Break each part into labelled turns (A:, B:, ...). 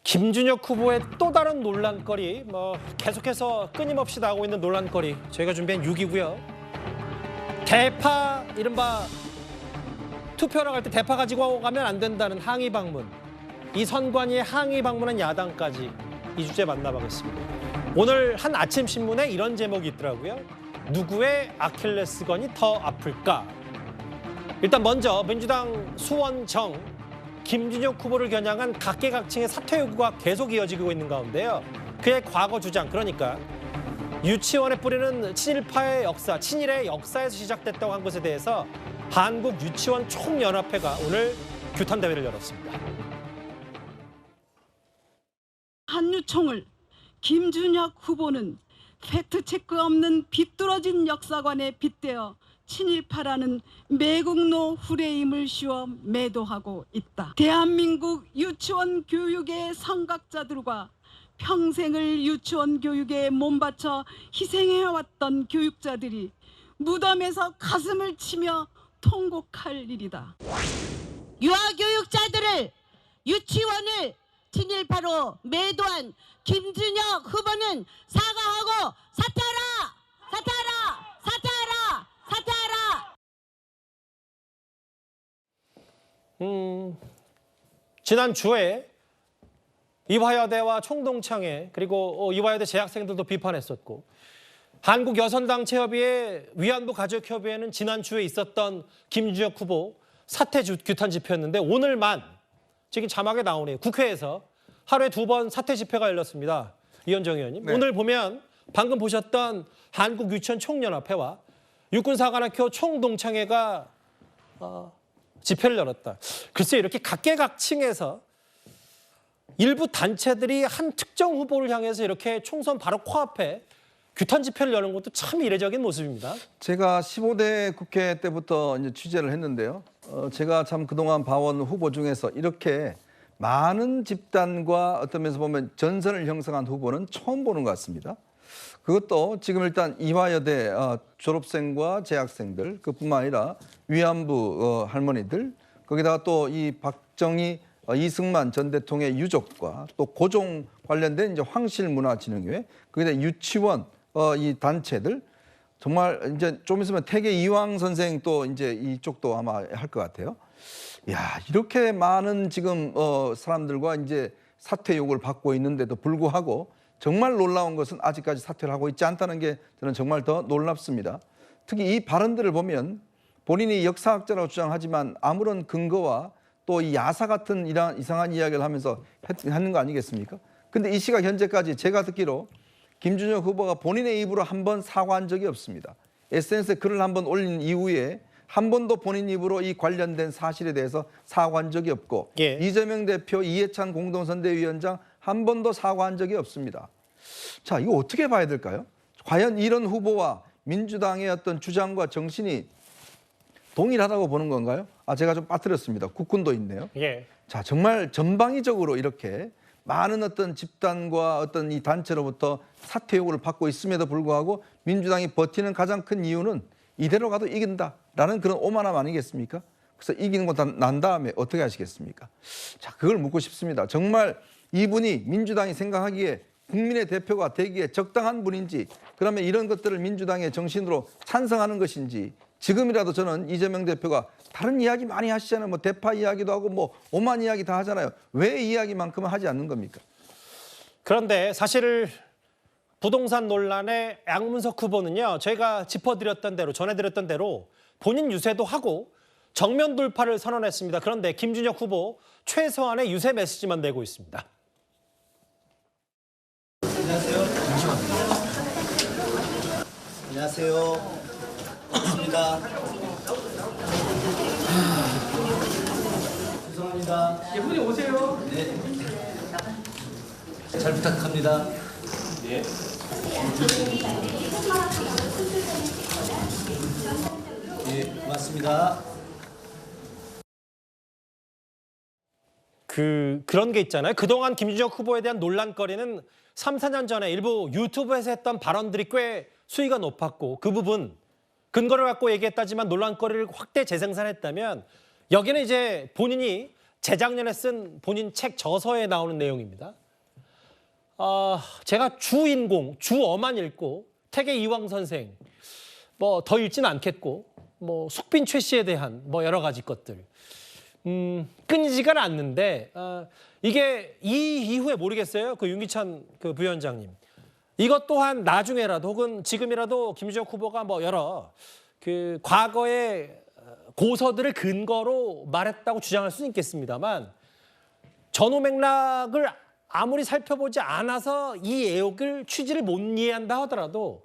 A: 김준혁 후보의 또 다른 논란거리, 계속해서 끊임없이 나오고 있는 논란거리, 저희가 준비한 6위고요. 대파, 이른바 투표하러 갈 때 대파 가지고 가면 안 된다는 항의 방문. 이 선관위의 항의 방문한 야당까지 이 주제 만나보겠습니다. 오늘 한 아침 신문에 이런 제목이 있더라고요. 누구의 아킬레스건이 더 아플까? 일단 먼저 민주당 수원정 김준혁 후보를 겨냥한 각계각층의 사퇴 요구가 계속 이어지고 있는 가운데요. 그의 과거 주장, 그러니까 유치원에 뿌리는 친일파의 역사, 친일의 역사에서 시작됐다고 한 것에 대해서 한국유치원 총연합회가 오늘 규탄 대회를 열었습니다.
B: 한유총을 김준혁 후보는 팩트체크 없는 비뚤어진 역사관에 빗대어 친일파라는 매국노 프레임을 씌워 매도하고 있다. 대한민국 유치원 교육의 선각자들과 평생을 유치원 교육에 몸바쳐 희생해왔던 교육자들이 무덤에서 가슴을 치며 통곡할 일이다.
C: 유아교육자들을 유치원을 친일파로 매도한 김준혁 후보는 사과하고 사퇴하라! 사퇴하라! 사퇴하라! 사퇴하라!
A: 지난주에 이화여대와 총동창회, 그리고 이화여대 재학생들도 비판했었고, 한국여성단체협의회, 위안부 가족협의회는 지난주에 있었던 김준혁 후보 사퇴 규탄 집회였는데 오늘만 지금 자막에 나오네요. 국회에서 하루에 2번 사퇴 집회가 열렸습니다. 이현정 의원님. 네. 오늘 보면 방금 보셨던 한국유치원 총연합회와 육군사관학교 총동창회가 집회를 열었다. 글쎄, 이렇게 각계각층에서 일부 단체들이 한 특정 후보를 향해서 이렇게 총선 바로 코앞에 규탄 집회를 여는 것도 참 이례적인 모습입니다.
D: 제가 15대 국회 때부터 이제 취재를 했는데요. 제가 참 그동안 봐온 후보 중에서 이렇게 많은 집단과 어떤 면에서 보면 전선을 형성한 후보는 처음 보는 것 같습니다. 그것도 지금 일단 이화여대 졸업생과 재학생들, 그뿐만 아니라 위안부 할머니들, 거기다가 또 이 박정희 이승만 전 대통령의 유족과 또 고종 관련된 이제 황실문화진흥회, 거기다 유치원 이 단체들, 정말 이제 좀 있으면 태계 이황 선생 또 이제 이쪽도 아마 할 것 같아요. 야, 이렇게 많은 지금 사람들과 이제 사퇴 요구를 받고 있는데도 불구하고 정말 놀라운 것은 아직까지 사퇴를 하고 있지 않다는 게 저는 정말 더 놀랍습니다. 특히 이 발언들을 보면 본인이 역사학자라고 주장하지만 아무런 근거와 또 이 야사 같은 이런 이상한 이야기를 하면서 하는 거 아니겠습니까? 근데 이 시각 현재까지 제가 듣기로 김준혁 후보가 본인의 입으로 한 번 사과한 적이 없습니다. SNS에 글을 한 번 올린 이후에 한 번도 본인 입으로 이 관련된 사실에 대해서 사과한 적이 없고, 예. 이재명 대표, 이해찬 공동선대위원장 한 번도 사과한 적이 없습니다. 자, 이거 어떻게 봐야 될까요? 과연 이런 후보와 민주당의 어떤 주장과 정신이 동일하다고 보는 건가요? 제가 좀 빠뜨렸습니다. 국군도 있네요.
A: 예.
D: 자, 정말 전방위적으로 이렇게 많은 어떤 집단과 어떤 이 단체로부터 사퇴 요구를 받고 있음에도 불구하고 민주당이 버티는 가장 큰 이유는 이대로 가도 이긴다라는 그런 오만함 아니겠습니까? 그래서 이기는 거 난 다음에 어떻게 하시겠습니까? 자, 그걸 묻고 싶습니다. 정말 이분이 민주당이 생각하기에 국민의 대표가 되기에 적당한 분인지, 그러면 이런 것들을 민주당의 정신으로 찬성하는 것인지, 지금이라도 저는 이재명 대표가 다른 이야기 많이 하시잖아요. 뭐 대파 이야기도 하고 뭐 오만 이야기 다 하잖아요. 왜 이야기만큼은 하지 않는 겁니까?
A: 그런데 사실 부동산 논란의 양문석 후보는요, 저희가 짚어드렸던 대로, 전해드렸던 대로 본인 유세도 하고 정면 돌파를 선언했습니다. 그런데 김준혁 후보 최소한의 유세 메시지만 내고 있습니다.
E: 안녕하세요. 안녕하세요. 반갑습니다. 죄송합니다.
F: 예쁜이 오세요.
E: 네. 잘 부탁합니다. 네. 예, 고맙습니다.
A: 그런 게 있잖아요. 그동안 김준혁 후보에 대한 논란거리는 3, 4년 전에 일부 유튜브에서 했던 발언들이 꽤 수위가 높았고, 그 부분 근거를 갖고 얘기했다지만 논란거리를 확대 재생산했다면, 여기는 이제 본인이 재작년에 쓴 본인 책 저서에 나오는 내용입니다. 제가 주어만 읽고 태계 이황 선생 뭐 더 읽지는 않겠고 뭐 숙빈 최 씨에 대한 뭐 여러 가지 것들 끊이지가 않는데 이게 이 이후에 모르겠어요. 그 윤기찬 그 부위원장님 이것 또한 나중에라도 혹은 지금이라도 김주혁 후보가 뭐 여러 그 과거의 고서들을 근거로 말했다고 주장할 수는 있겠습니다만 전후 맥락을 아무리 살펴보지 않아서 이 애욕을 취지를 못 이해한다 하더라도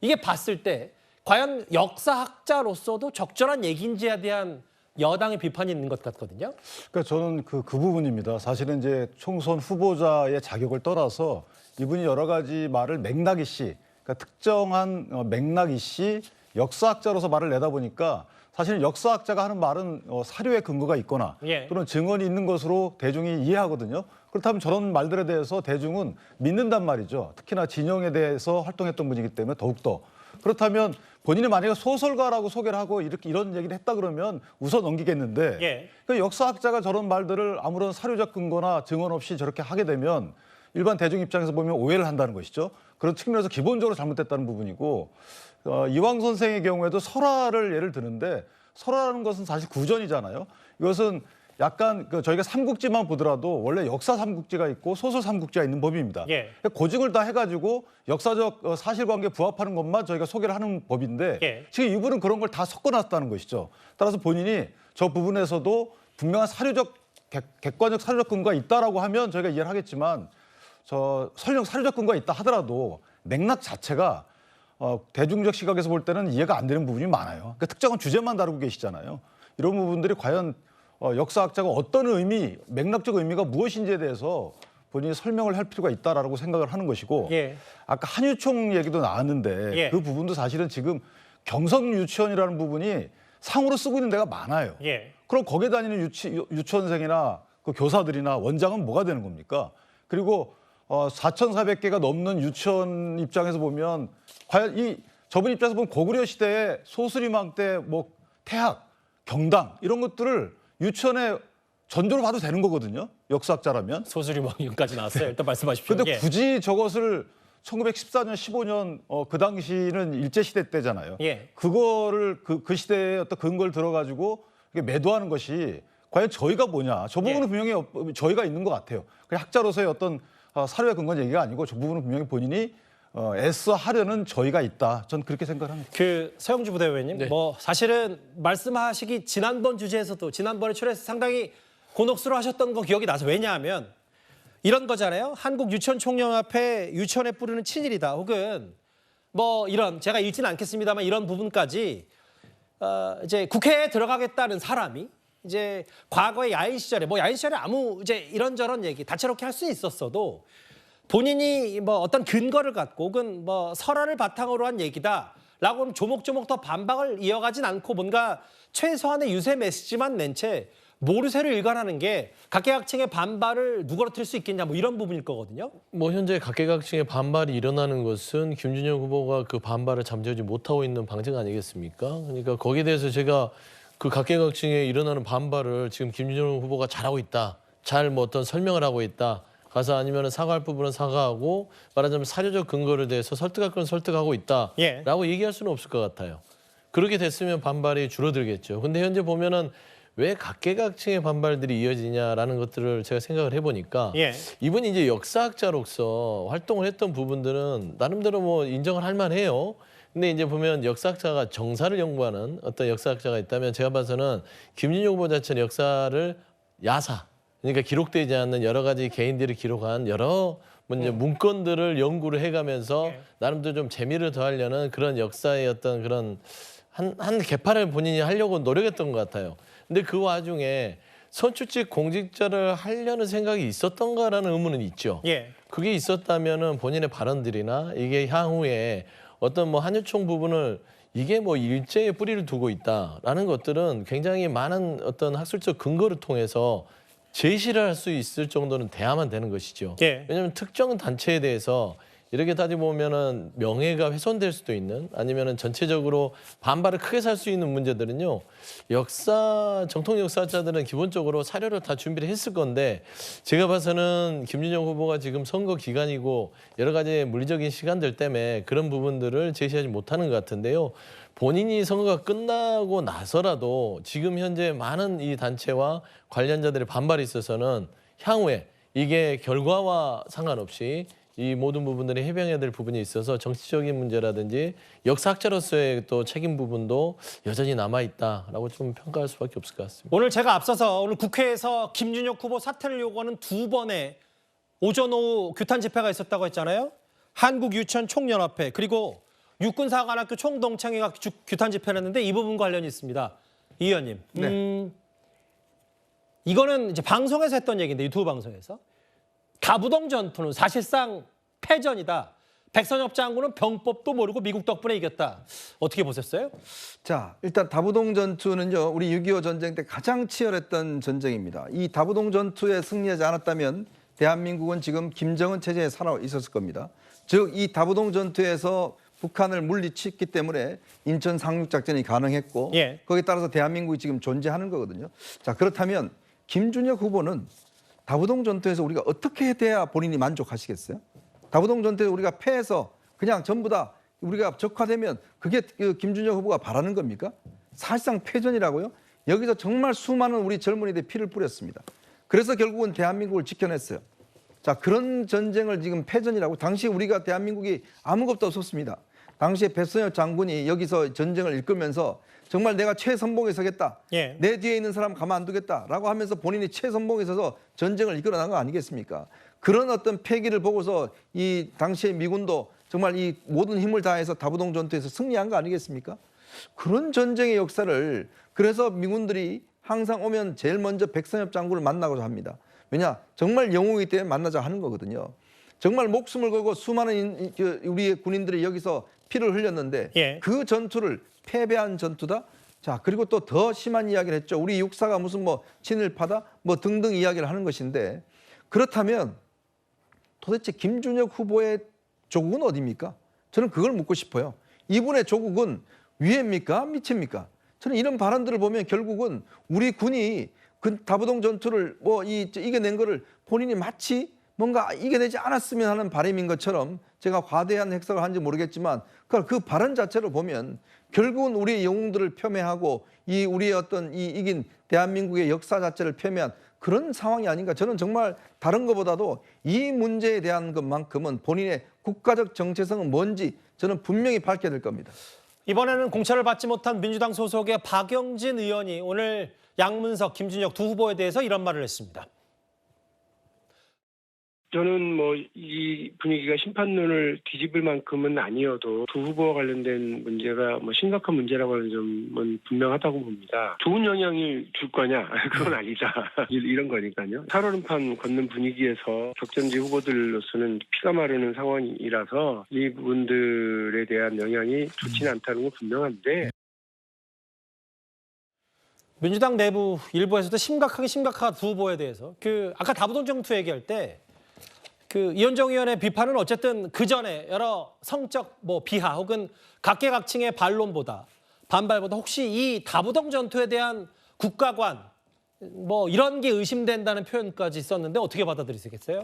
A: 이게 봤을 때 과연 역사학자로서도 적절한 얘기인지에 대한 여당의 비판이 있는 것 같거든요.
F: 그러니까 저는 그 부분입니다. 사실은 이제 총선 후보자의 자격을 떠나서 이분이 여러 가지 말을 맥락 이씨, 그러니까 특정한 맥락 이씨 역사학자로서 말을 내다 보니까 사실 역사학자가 하는 말은 사료에 근거가 있거나
A: 예.
F: 또는 증언이 있는 것으로 대중이 이해하거든요. 그렇다면 저런 말들에 대해서 대중은 믿는단 말이죠. 특히나 진영에 대해서 활동했던 분이기 때문에 더욱더. 그렇다면 본인이 만약에 소설가라고 소개를 하고 이런 얘기를 했다 그러면 웃어 넘기겠는데
A: 예.
F: 그 역사학자가 저런 말들을 아무런 사료적 근거나 증언 없이 저렇게 하게 되면 일반 대중 입장에서 보면 오해를 한다는 것이죠. 그런 측면에서 기본적으로 잘못됐다는 부분이고 이황 선생의 경우에도 설화를 예를 드는데 설화라는 것은 사실 구전이잖아요. 이것은 약간 저희가 삼국지만 보더라도 원래 역사 삼국지가 있고 소설 삼국지가 있는 법입니다.
A: 예.
F: 고증을 다 해가지고 역사적 사실관계에 부합하는 것만 저희가 소개를 하는 법인데
A: 예.
F: 지금 이분은 그런 걸 다 섞어놨다는 것이죠. 따라서 본인이 저 부분에서도 분명한 사료적 객관적 사료적 근거가 있다라고 하면 저희가 이해를 하겠지만 설령 사료적 근거가 있다 하더라도 맥락 자체가 대중적 시각에서 볼 때는 이해가 안 되는 부분이 많아요. 그러니까 특정한 주제만 다루고 계시잖아요. 이런 부분들이 과연 역사학자가 어떤 의미, 맥락적 의미가 무엇인지에 대해서 본인이 설명을 할 필요가 있다라고 생각을 하는 것이고
A: 예.
F: 아까 한유총 얘기도 나왔는데
A: 예.
F: 그 부분도 사실은 지금 경성 유치원이라는 부분이 상으로 쓰고 있는 데가 많아요.
A: 예.
F: 그럼 거기에 다니는 유치원생이나 그 교사들이나 원장은 뭐가 되는 겁니까? 그리고 4,400개가 넘는 유치원 입장에서 보면 과연 저분 입장에서 보면 고구려 시대에 소수리망 때 뭐 태학, 경당 이런 것들을 유치원에 전조를 봐도 되는 거거든요. 역사학자라면.
A: 소수리망까지 나왔어요. 일단 말씀하십시오.
F: 근데
A: 예.
F: 굳이 저것을 1914년, 15년 그 당시는 일제시대 때잖아요.
A: 예.
F: 그거를 그 시대의 어떤 근거를 들어가지고 매도하는 것이 과연 저희가 뭐냐. 저 부분은
A: 예.
F: 분명히 저희가 있는 것 같아요. 그냥 학자로서의 어떤 사료에 근거한 얘기가 아니고 저 부분은 분명히 본인이 애써 하려는 저희가 있다. 전 그렇게 생각을 합니다.
A: 그 서영주 부대변인,
G: 네.
A: 뭐 사실은 말씀하시기 지난번 주제에서도 지난번에 출연해서 상당히 곤혹스러워하셨던 거 기억이 나서 왜냐하면 이런 거잖아요. 한국 유치원 총연합회 유치원에 뿌리는 친일이다. 혹은 뭐 이런 제가 읽지는 않겠습니다만 이런 부분까지 이제 국회에 들어가겠다는 사람이 이제 과거의 야인 시절에 뭐 야인 시절에 아무 이제 이런저런 얘기 다채롭게 할 수 있었어도 본인이 뭐 어떤 근거를 갖고 혹은 뭐 설화를 바탕으로 한 얘기다라고 조목조목 더 반박을 이어가진 않고 뭔가 최소한의 유세 메시지만 낸 채 모르쇠를 일관하는 게 각계각층의 반발을 누그러뜨릴 수 있겠냐 뭐 이런 부분일 거거든요.
G: 뭐 현재 각계각층의 반발이 일어나는 것은 김준영 후보가 그 반발을 잠재우지 못하고 있는 방증 아니겠습니까? 그러니까 거기에 대해서 제가 그 각계각층에 일어나는 반발을 지금 김준영 후보가 잘하고 있다. 잘 뭐 어떤 설명을 하고 있다. 가서 아니면 사과할 부분은 사과하고 말하자면 사료적 근거를 대해서 설득할 건 설득하고 있다라고
A: 예.
G: 얘기할 수는 없을 것 같아요. 그렇게 됐으면 반발이 줄어들겠죠. 근데 현재 보면은 왜 각계각층의 반발들이 이어지냐라는 것들을 제가 생각을 해보니까
A: 예.
G: 이분이 이제 역사학자로서 활동을 했던 부분들은 나름대로 뭐 인정을 할 만해요. 근데 이제 보면 역사학자가 정사를 연구하는 어떤 역사학자가 있다면 제가 봐서는 김준영 후보 자체는 역사를 야사, 그러니까 기록되지 않는 여러 가지 개인들이 기록한 여러 이제 문건들을 연구를 해가면서 나름대로 좀 재미를 더하려는 그런 역사의 어떤 그런 한 개파를 본인이 하려고 노력했던 것 같아요. 근데 그 와중에 선출직 공직자를 하려는 생각이 있었던가라는 의문은 있죠.
A: 예.
G: 그게 있었다면은 본인의 발언들이나 이게 향후에 어떤 뭐 한유총 부분을 이게 뭐 일제에 뿌리를 두고 있다라는 것들은 굉장히 많은 어떤 학술적 근거를 통해서 제시를 할 수 있을 정도는 돼야만 되는 것이죠.
A: 예.
G: 왜냐하면 특정 단체에 대해서 이렇게 따지고 보면은 명예가 훼손될 수도 있는 아니면은 전체적으로 반발을 크게 살 수 있는 문제들은요. 정통 역사자들은 기본적으로 사료를 다 준비를 했을 건데 제가 봐서는 김준영 후보가 지금 선거 기간이고 여러 가지 물리적인 시간들 때문에 그런 부분들을 제시하지 못하는 것 같은데요. 본인이 선거가 끝나고 나서라도 지금 현재 많은 이 단체와 관련자들의 반발이 있어서는 향후에 이게 결과와 상관없이 이 모든 부분들이 해명해야 될 부분이 있어서 정치적인 문제라든지 역사학자로서의 또 책임 부분도 여전히 남아있다라고 좀 평가할 수밖에 없을 것 같습니다.
A: 오늘 제가 앞서서 오늘 국회에서 김준혁 후보 사퇴를 요구하는 2번의 오전 오후 규탄 집회가 있었다고 했잖아요. 한국유치원총연합회 그리고 육군사관학교 총동창회가 규탄 집회를 했는데 이 부분 관련이 있습니다. 이 의원님.
D: 네.
A: 이거는 이제 방송에서 했던 얘기인데 유튜브 방송에서 다부동 전투는 사실상 패전이다. 백선엽 장군은 병법도 모르고 미국 덕분에 이겼다. 어떻게 보셨어요?
D: 자, 일단 다부동 전투는요, 우리 6.25 전쟁 때 가장 치열했던 전쟁입니다. 이 다부동 전투에 승리하지 않았다면 대한민국은 지금 김정은 체제에 살아 있었을 겁니다. 즉, 이 다부동 전투에서 북한을 물리쳤기 때문에 인천 상륙작전이 가능했고
A: 예.
D: 거기에 따라서 대한민국이 지금 존재하는 거거든요. 자, 그렇다면 김준혁 후보는 다부동 전투에서 우리가 어떻게 돼야 본인이 만족하시겠어요? 다부동 전투에 우리가 패해서 그냥 전부 다 우리가 적화되면 그게 김준혁 후보가 바라는 겁니까? 사실상 패전이라고요? 여기서 정말 수많은 우리 젊은이들이 피를 뿌렸습니다. 그래서 결국은 대한민국을 지켜냈어요. 자, 그런 전쟁을 지금 패전이라고. 당시 우리가 대한민국이 아무것도 없었습니다. 당시에 백선엽 장군이 여기서 전쟁을 이끌면서 정말 내가 최선봉에 서겠다.
A: 예.
D: 내 뒤에 있는 사람 가만 안 두겠다라고 하면서 본인이 최선봉에 서서 전쟁을 이끌어 나간 거 아니겠습니까? 그런 어떤 패기를 보고서 이 당시의 미군도 정말 이 모든 힘을 다해서 다부동 전투에서 승리한 거 아니겠습니까? 그런 전쟁의 역사를 그래서 미군들이 항상 오면 제일 먼저 백선엽 장군을 만나고자 합니다. 왜냐? 정말 영웅이기 때문에 만나자 하는 거거든요. 정말 목숨을 걸고 수많은 우리의 군인들이 여기서 피를 흘렸는데
A: 예.
D: 그 전투를 패배한 전투다. 자, 그리고 또 더 심한 이야기를 했죠. 우리 육사가 무슨 뭐 친일파다 뭐 등등 이야기를 하는 것인데 그렇다면 도대체 김준혁 후보의 조국은 어디입니까? 저는 그걸 묻고 싶어요. 이분의 조국은 위입니까? 밑입니까? 저는 이런 발언들을 보면 결국은 우리 군이 그 다부동 전투를 뭐 이겨낸 거를 본인이 마치 뭔가 이겨내지 않았으면 하는 바람인 것처럼 제가 과대한 해석을 한지 모르겠지만 그 발언 자체를 보면 결국은 우리의 영웅들을 폄훼하고 이 우리의 어떤 이 이긴 대한민국의 역사 자체를 폄훼한 그런 상황이 아닌가. 저는 정말 다른 것보다도 이 문제에 대한 것만큼은 본인의 국가적 정체성은 뭔지 저는 분명히 밝혀야 될 겁니다.
A: 이번에는 공천을 받지 못한 민주당 소속의 박영진 의원이 오늘 양문석, 김준혁 두 후보에 대해서 이런 말을 했습니다.
H: 저는 뭐 이 분위기가 심판론을 뒤집을 만큼은 아니어도 두 후보와 관련된 문제가 뭐 심각한 문제라고 하는 점은 분명하다고 봅니다. 좋은 영향을 줄 거냐? 그건 아니다. 이런 거니까요. 살얼음판 걷는 분위기에서 격전지 후보들로서는 피가 마르는 상황이라서 이 부분들에 대한 영향이 좋지는 않다는 건 분명한데
A: 민주당 내부 일부에서도 심각한 두 후보에 대해서 아까 다부동 전투 얘기할 때 이현정 의원의 비판은 어쨌든 그 전에 여러 성적 비하 혹은 각계각층의 반발보다 혹시 이 다부동 전투에 대한 국가관 이런 게 의심된다는 표현까지 썼는데 어떻게 받아들이시겠어요?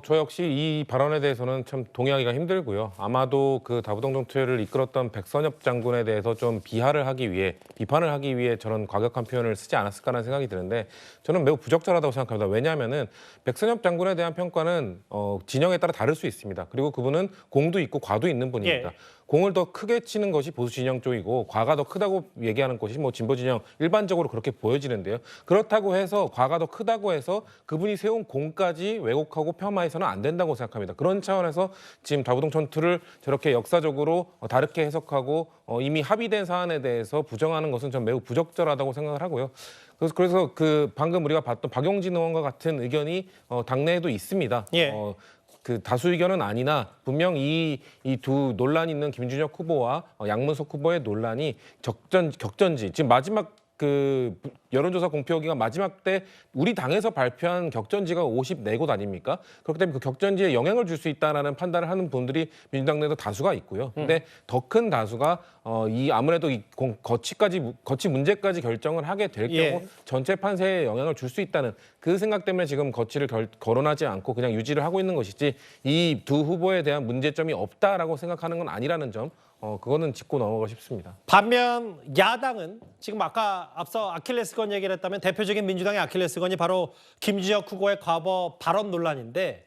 I: 저 역시 이 발언에 대해서는 참 동의하기가 힘들고요. 아마도 그 다부동 전투를 이끌었던 백선엽 장군에 대해서 좀 비판을 하기 위해 저런 과격한 표현을 쓰지 않았을까라는 생각이 드는데 저는 매우 부적절하다고 생각합니다. 왜냐하면은 백선엽 장군에 대한 평가는 진영에 따라 다를 수 있습니다. 그리고 그분은 공도 있고 과도 있는 분입니다.
A: 예.
I: 공을 더 크게 치는 것이 보수 진영 쪽이고 과가 더 크다고 얘기하는 것이 진보 진영 일반적으로 그렇게 보여지는데요. 그렇다고 해서 과가 더 크다고 해서 그분이 세운 공까지 왜곡하고 폄하해서는 안 된다고 생각합니다. 그런 차원에서 지금 다부동 전투를 저렇게 역사적으로 다르게 해석하고 이미 합의된 사안에 대해서 부정하는 것은 전 매우 부적절하다고 생각을 하고요. 그래서 방금 우리가 봤던 박용진 의원과 같은 의견이 당내에도 있습니다.
A: 예.
I: 다수 의견은 아니나 분명 이 두 논란이 있는 김준혁 후보와 양문석 후보의 논란이 격전지 지금 마지막 그 여론조사 공표기간 마지막 때 우리 당에서 발표한 격전지가 54곳 아닙니까? 그렇기 때문에 그 격전지에 영향을 줄 수 있다라는 판단을 하는 분들이 민주당 내도 다수가 있고요. 근데 더 큰 다수가 이 아무래도 이 거치 문제까지 결정을 하게 될 경우
A: 예.
I: 전체 판세에 영향을 줄 수 있다는 그 생각 때문에 지금 거치를 거론하지 않고 그냥 유지를 하고 있는 것이지 이 두 후보에 대한 문제점이 없다라고 생각하는 건 아니라는 점 그거는 짚고 넘어가고 싶습니다.
A: 반면 야당은 지금 아까 앞서 아킬레스건 얘기를 했다면 대표적인 민주당의 아킬레스건이 바로 김주혁 후보의 과거 발언 논란인데